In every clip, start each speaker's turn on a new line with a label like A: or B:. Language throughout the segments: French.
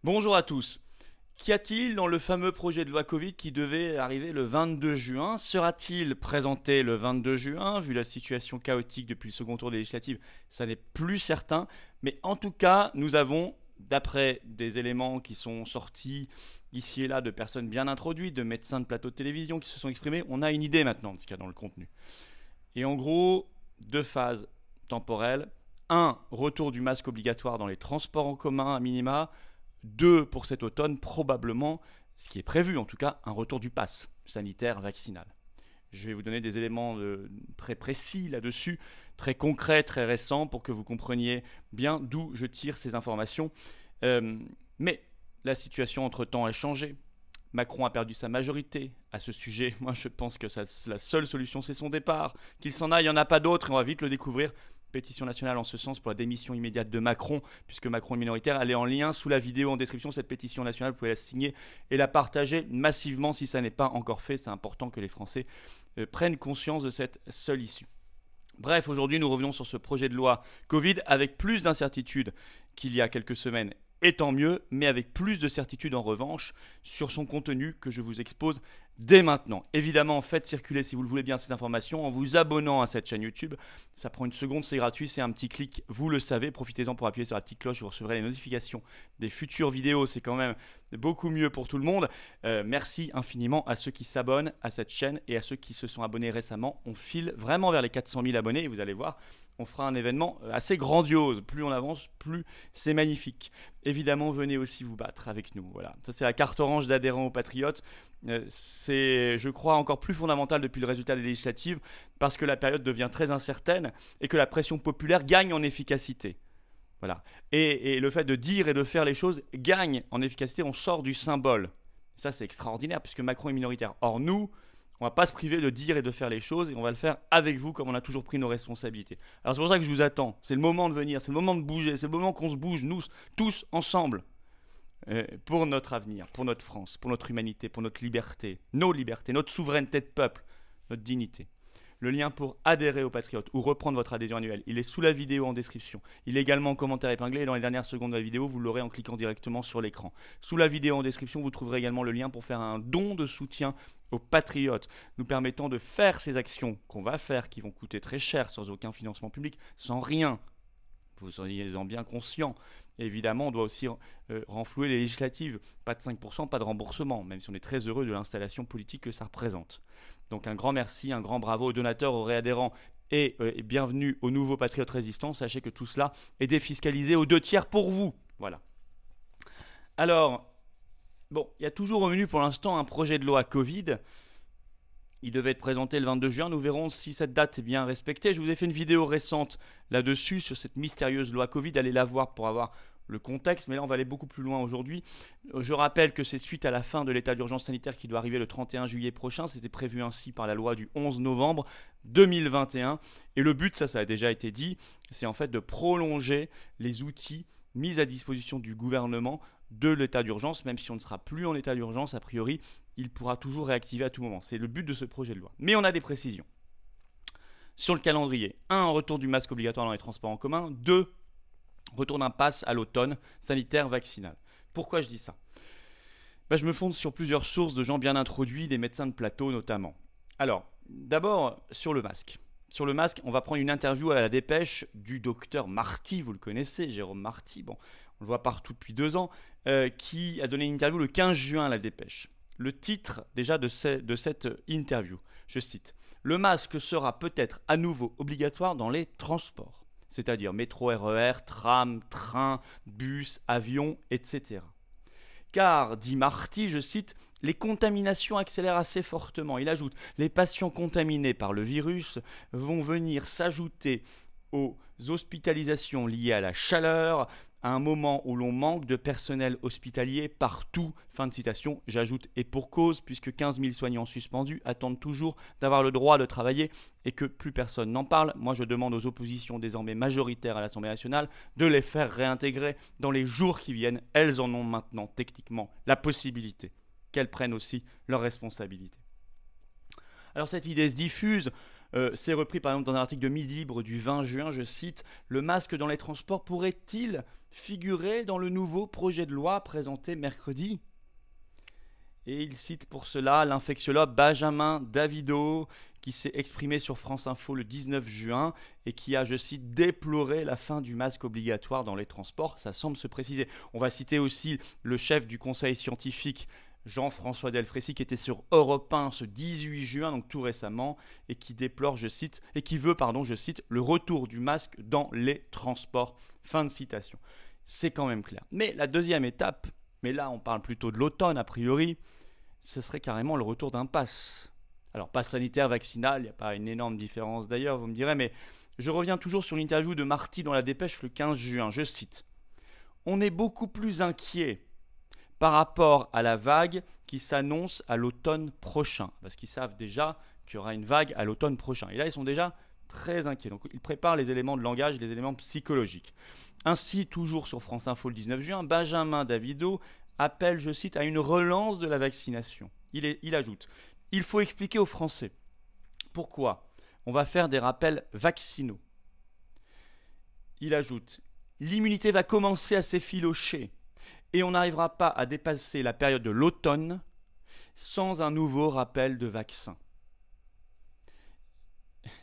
A: Bonjour à tous. Qu'y a-t-il dans le fameux projet de loi Covid qui devait arriver le 22 juin? Sera-t-il présenté le 22 juin? Vu la situation chaotique depuis le second tour des législatives, ça n'est plus certain. Mais en tout cas, nous avons, d'après des éléments qui sont sortis ici et là de personnes bien introduites, de médecins de plateaux de télévision qui se sont exprimés, on a une idée maintenant de ce qu'il y a dans le contenu. Et en gros, deux phases temporelles. Un, retour du masque obligatoire dans les transports en commun à minima. Deux, pour cet automne, probablement, ce qui est prévu en tout cas, un retour du pass sanitaire vaccinal. Je vais vous donner des éléments très précis là-dessus, très concrets, très récents, pour que vous compreniez bien d'où je tire ces informations. Mais la situation entre-temps a changé. Macron a perdu sa majorité à ce sujet. Moi, je pense que la seule solution, c'est son départ. Qu'il s'en aille, il n'y en a pas d'autre et on va vite le découvrir. Pétition nationale en ce sens pour la démission immédiate de Macron, puisque Macron est minoritaire. Elle est en lien sous la vidéo en description. Cette pétition nationale, vous pouvez la signer et la partager massivement si ça n'est pas encore fait. C'est important que les Français prennent conscience de cette seule issue. Bref, aujourd'hui, nous revenons sur ce projet de loi Covid avec plus d'incertitudes qu'il y a quelques semaines. Et tant mieux, mais avec plus de certitude en revanche sur son contenu que je vous expose dès maintenant. Évidemment, faites circuler si vous le voulez bien ces informations en vous abonnant à cette chaîne YouTube. Ça prend une seconde, c'est gratuit, c'est un petit clic, vous le savez. Profitez-en pour appuyer sur la petite cloche, vous recevrez les notifications des futures vidéos. C'est quand même beaucoup mieux pour tout le monde. Merci infiniment à ceux qui s'abonnent à cette chaîne et à ceux qui se sont abonnés récemment. On file vraiment vers les 400 000 abonnés et vous allez voir, on fera un événement assez grandiose. Plus on avance, plus c'est magnifique. Évidemment, venez aussi vous battre avec nous. Voilà, ça c'est la carte orange d'adhérents aux Patriotes. C'est, je crois, encore plus fondamental depuis le résultat des législatives parce que la période devient très incertaine et que la pression populaire gagne en efficacité. Voilà. Et le fait de dire et de faire les choses gagne en efficacité. On sort du symbole. Ça, c'est extraordinaire puisque Macron est minoritaire. Or, nous, on ne va pas se priver de dire et de faire les choses et on va le faire avec vous comme on a toujours pris nos responsabilités. Alors c'est pour ça que je vous attends. C'est le moment de venir, c'est le moment de bouger, c'est le moment qu'on se bouge, nous, tous ensemble, pour notre avenir, pour notre France, pour notre humanité, pour notre liberté, notre souveraineté de peuple, notre dignité. Le lien pour adhérer aux Patriotes ou reprendre votre adhésion annuelle, il est sous la vidéo en description. Il est également en commentaire épinglé et dans les dernières secondes de la vidéo, vous l'aurez en cliquant directement sur l'écran. Sous la vidéo en description, vous trouverez également le lien pour faire un don de soutien aux Patriotes, nous permettant de faire ces actions qu'on va faire, qui vont coûter très cher, sans aucun financement public, sans rien. Vous seriez-en bien conscient. Évidemment, on doit aussi renflouer les législatives. Pas de 5%, pas de remboursement, même si on est très heureux de l'installation politique que ça représente. Donc un grand merci, un grand bravo aux donateurs, aux réadhérents et bienvenue aux nouveaux Patriotes résistants. Sachez que tout cela est défiscalisé aux 2/3 pour vous. Voilà. Alors, bon, il y a toujours revenu pour l'instant un projet de loi Covid. Il devait être présenté le 22 juin. Nous verrons si cette date est bien respectée. Je vous ai fait une vidéo récente là-dessus sur cette mystérieuse loi Covid. Allez la voir pour avoir le contexte. Mais là, on va aller beaucoup plus loin aujourd'hui. Je rappelle que c'est suite à la fin de l'état d'urgence sanitaire qui doit arriver le 31 juillet prochain. C'était prévu ainsi par la loi du 11 novembre 2021. Et le but, ça a déjà été dit, c'est en fait de prolonger les outils mis à disposition du gouvernement de l'état d'urgence, même si on ne sera plus en état d'urgence, a priori, il pourra toujours réactiver à tout moment. C'est le but de ce projet de loi. Mais on a des précisions. Sur le calendrier, 1. Retour du masque obligatoire dans les transports en commun. 2. Retour d'un pass à l'automne sanitaire vaccinal. Pourquoi je dis ça? Je me fonde sur plusieurs sources de gens bien introduits, des médecins de plateau notamment. Alors, d'abord, sur le masque. Sur le masque, on va prendre une interview à la Dépêche du docteur Marty, vous le connaissez, Jérôme Marty, bon, on le voit partout depuis 2 ans, qui a donné une interview le 15 juin à la Dépêche. Le titre déjà de cette interview, je cite, « Le masque sera peut-être à nouveau obligatoire dans les transports, c'est-à-dire métro, RER, tram, train, bus, avion, etc. Car, dit Marty, je cite, « Les contaminations accélèrent assez fortement. » Il ajoute, « Les patients contaminés par le virus vont venir s'ajouter aux hospitalisations liées à la chaleur, à un moment où l'on manque de personnel hospitalier partout. » Fin de citation, j'ajoute, et pour cause, puisque 15 000 soignants suspendus attendent toujours d'avoir le droit de travailler et que plus personne n'en parle. Moi, je demande aux oppositions désormais majoritaires à l'Assemblée nationale de les faire réintégrer dans les jours qui viennent. Elles en ont maintenant techniquement la possibilité. Qu'elles prennent aussi leurs responsabilités. Alors cette idée se diffuse. C'est repris par exemple dans un article de Midi Libre du 20 juin, je cite, le masque dans les transports pourrait-il figurer dans le nouveau projet de loi présenté mercredi ? Et il cite pour cela l'infectiologue Benjamin Davido, qui s'est exprimé sur France Info le 19 juin et qui a, je cite, déploré la fin du masque obligatoire dans les transports. Ça semble se préciser. On va citer aussi le chef du conseil scientifique, Jean-François Delfrécy, qui était sur Europe 1 ce 18 juin, donc tout récemment, et qui déplore, je cite, et qui veut, pardon, je cite, le retour du masque dans les transports. Fin de citation. C'est quand même clair. Mais la deuxième étape, mais là on parle plutôt de l'automne a priori, ce serait carrément le retour d'un pass. Alors, pass sanitaire, vaccinal, il n'y a pas une énorme différence d'ailleurs, vous me direz, mais je reviens toujours sur l'interview de Marty dans La Dépêche le 15 juin, je cite. « On est beaucoup plus inquiet par rapport à la vague qui s'annonce à l'automne prochain. » Parce qu'ils savent déjà qu'il y aura une vague à l'automne prochain. Et là, ils sont déjà très inquiets. Donc, ils préparent les éléments de langage, les éléments psychologiques. Ainsi, toujours sur France Info le 19 juin, Benjamin Davido appelle, je cite, à une relance de la vaccination. Il ajoute « Il faut expliquer aux Français pourquoi on va faire des rappels vaccinaux. » Il ajoute « L'immunité va commencer à s'effilocher et on n'arrivera pas à dépasser la période de l'automne sans un nouveau rappel de vaccin. »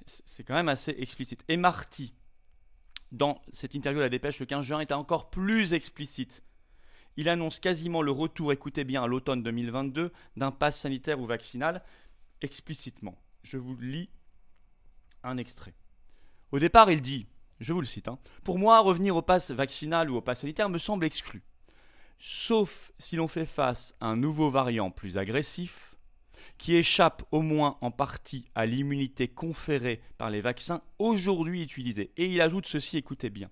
A: C'est quand même assez explicite. Et Marty, dans cette interview à La Dépêche le 15 juin, est encore plus explicite. Il annonce quasiment le retour, écoutez bien, à l'automne 2022, d'un pass sanitaire ou vaccinal, explicitement. Je vous lis un extrait. Au départ, il dit, je vous le cite, pour moi, revenir au pass vaccinal ou au pass sanitaire me semble exclu. Sauf si l'on fait face à un nouveau variant plus agressif, qui échappe au moins en partie à l'immunité conférée par les vaccins aujourd'hui utilisés. Et il ajoute ceci, écoutez bien.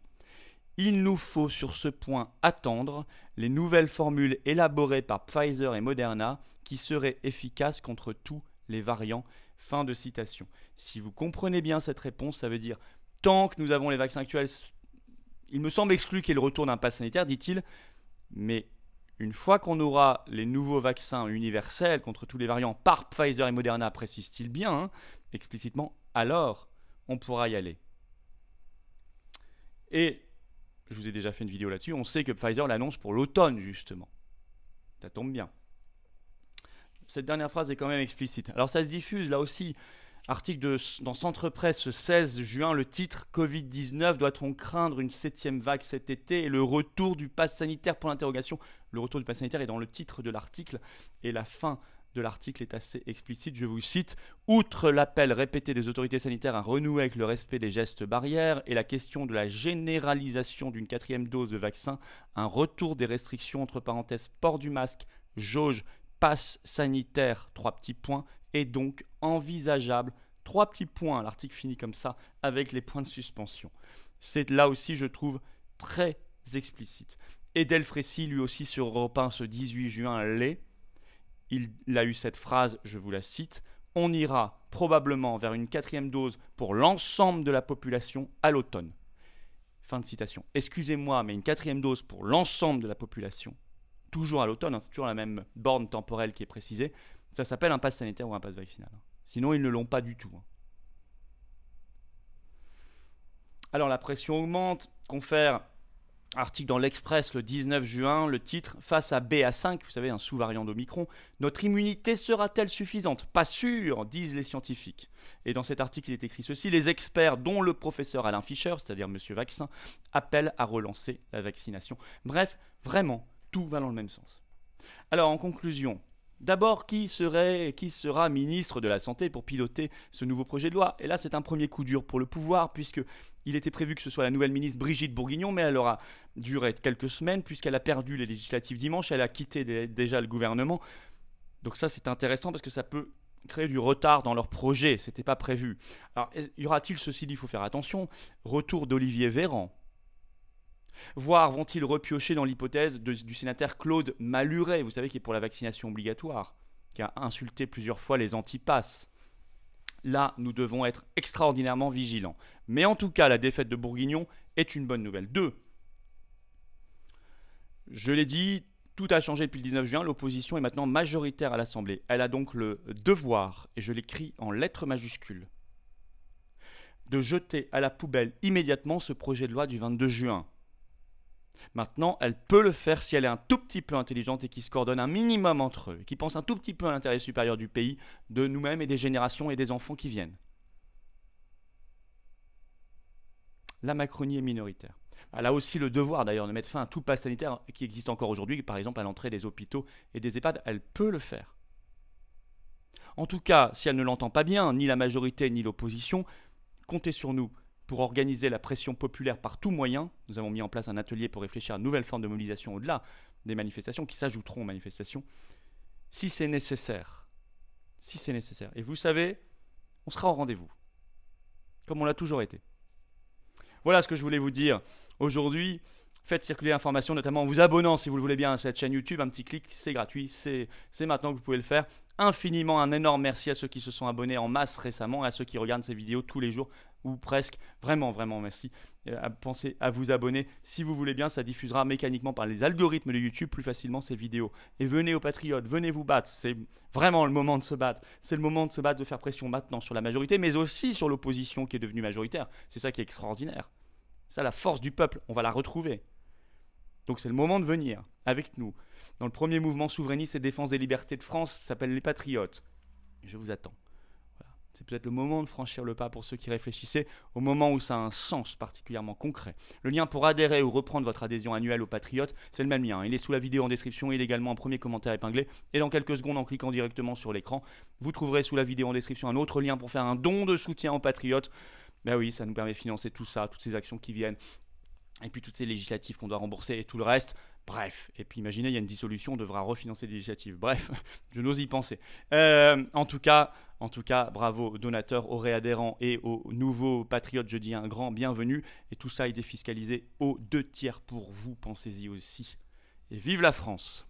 A: Il nous faut sur ce point attendre les nouvelles formules élaborées par Pfizer et Moderna qui seraient efficaces contre tous les variants. Fin de citation. Si vous comprenez bien cette réponse, ça veut dire tant que nous avons les vaccins actuels, il me semble exclu qu'il y ait le retour d'un pass sanitaire, dit-il, mais une fois qu'on aura les nouveaux vaccins universels contre tous les variants par Pfizer et Moderna, précise-t-il bien, explicitement, alors on pourra y aller. Et je vous ai déjà fait une vidéo là-dessus, on sait que Pfizer l'annonce pour l'automne, justement. Ça tombe bien. Cette dernière phrase est quand même explicite. Alors ça se diffuse, là aussi, article dans Centre Presse, 16 juin, le titre « Covid-19, doit-on craindre une 7e vague cet été ?» et le retour du pass sanitaire pour l'interrogation. Le retour du pass sanitaire est dans le titre de l'article, et la fin de l'article est assez explicite, je vous cite « Outre l'appel répété des autorités sanitaires à renouer avec le respect des gestes barrières et la question de la généralisation d'une 4e dose de vaccin, un retour des restrictions entre parenthèses port du masque, jauge, passe sanitaire, 3 petits points, est donc envisageable. 3 petits points, l'article finit comme ça avec les points de suspension. C'est là aussi, je trouve, très explicite. Et Delfrécy, lui aussi sur Europe 1 ce 18 juin, il a eu cette phrase, je vous la cite, « On ira probablement vers une 4e dose pour l'ensemble de la population à l'automne. » Fin de citation. Excusez-moi, mais une 4e dose pour l'ensemble de la population, toujours à l'automne, c'est toujours la même borne temporelle qui est précisée, ça s'appelle un pass sanitaire ou un pass vaccinal. Sinon, ils ne l'ont pas du tout. Alors, la pression augmente, confère article dans l'Express le 19 juin, le titre « Face à BA5 », vous savez, un sous-variant d'Omicron, « Notre immunité sera-t-elle suffisante ? Pas sûr, disent les scientifiques. » Et dans cet article, il est écrit ceci « Les experts, dont le professeur Alain Fischer, c'est-à-dire Monsieur Vaccin, appellent à relancer la vaccination. » Bref, vraiment, tout va dans le même sens. Alors, en conclusion, d'abord, qui sera ministre de la Santé pour piloter ce nouveau projet de loi ? Et là, c'est un premier coup dur pour le pouvoir, puisqu'il était prévu que ce soit la nouvelle ministre Brigitte Bourguignon, mais elle aura duré quelques semaines, puisqu'elle a perdu les législatives dimanche, elle a quitté déjà le gouvernement. Donc ça, c'est intéressant, parce que ça peut créer du retard dans leur projet, ce n'était pas prévu. Alors, y aura-t-il, ceci dit, il faut faire attention, retour d'Olivier Véran ? Voire vont-ils repiocher dans l'hypothèse du sénateur Claude Maluret, vous savez, qui est pour la vaccination obligatoire, qui a insulté plusieurs fois les antipasses. Là, nous devons être extraordinairement vigilants. Mais en tout cas, la défaite de Bourguignon est une bonne nouvelle. 2. Je l'ai dit, tout a changé depuis le 19 juin. L'opposition est maintenant majoritaire à l'Assemblée. Elle a donc le devoir, et je l'écris en lettres majuscules, de jeter à la poubelle immédiatement ce projet de loi du 22 juin. Maintenant, elle peut le faire si elle est un tout petit peu intelligente et qui se coordonne un minimum entre eux, qui pense un tout petit peu à l'intérêt supérieur du pays, de nous-mêmes et des générations et des enfants qui viennent. La Macronie est minoritaire. Elle a aussi le devoir d'ailleurs de mettre fin à tout pass sanitaire qui existe encore aujourd'hui, par exemple à l'entrée des hôpitaux et des EHPAD. Elle peut le faire. En tout cas, si elle ne l'entend pas bien, ni la majorité ni l'opposition, comptez sur nous pour organiser la pression populaire par tous moyens. Nous avons mis en place un atelier pour réfléchir à de nouvelles formes de mobilisation au-delà des manifestations qui s'ajouteront aux manifestations, si c'est nécessaire. Si c'est nécessaire. Et vous savez, on sera au rendez-vous, comme on l'a toujours été. Voilà ce que je voulais vous dire aujourd'hui. Faites circuler l'information, notamment en vous abonnant, si vous le voulez bien, à cette chaîne YouTube. Un petit clic, c'est gratuit, c'est maintenant que vous pouvez le faire. Infiniment, un énorme merci à ceux qui se sont abonnés en masse récemment et à ceux qui regardent ces vidéos tous les jours ou presque. Vraiment, vraiment merci. Pensez à vous abonner. Si vous voulez bien, ça diffusera mécaniquement par les algorithmes de YouTube plus facilement ces vidéos. Et venez aux patriotes, venez vous battre. C'est vraiment le moment de se battre. C'est le moment de se battre, de faire pression maintenant sur la majorité, mais aussi sur l'opposition qui est devenue majoritaire. C'est ça qui est extraordinaire. Ça, la force du peuple, on va la retrouver. Donc c'est le moment de venir avec nous. Dans le premier mouvement souverainiste et défense des libertés de France, ça s'appelle les Patriotes. Je vous attends. Voilà. C'est peut-être le moment de franchir le pas pour ceux qui réfléchissaient, au moment où ça a un sens particulièrement concret. Le lien pour adhérer ou reprendre votre adhésion annuelle aux Patriotes, c'est le même lien. Il est sous la vidéo en description, il est également en premier commentaire épinglé. Et dans quelques secondes, en cliquant directement sur l'écran, vous trouverez sous la vidéo en description un autre lien pour faire un don de soutien aux Patriotes. Ben oui, ça nous permet de financer tout ça, toutes ces actions qui viennent. Et puis toutes ces législatives qu'on doit rembourser et tout le reste. Bref, et puis imaginez, il y a une dissolution, on devra refinancer les législatives. Bref, je n'ose y penser. En tout cas, bravo aux donateurs, aux réadhérents et aux nouveaux patriotes. Je dis un grand bienvenue. Et tout ça est défiscalisé aux 2 tiers pour vous. Pensez-y aussi. Et vive la France!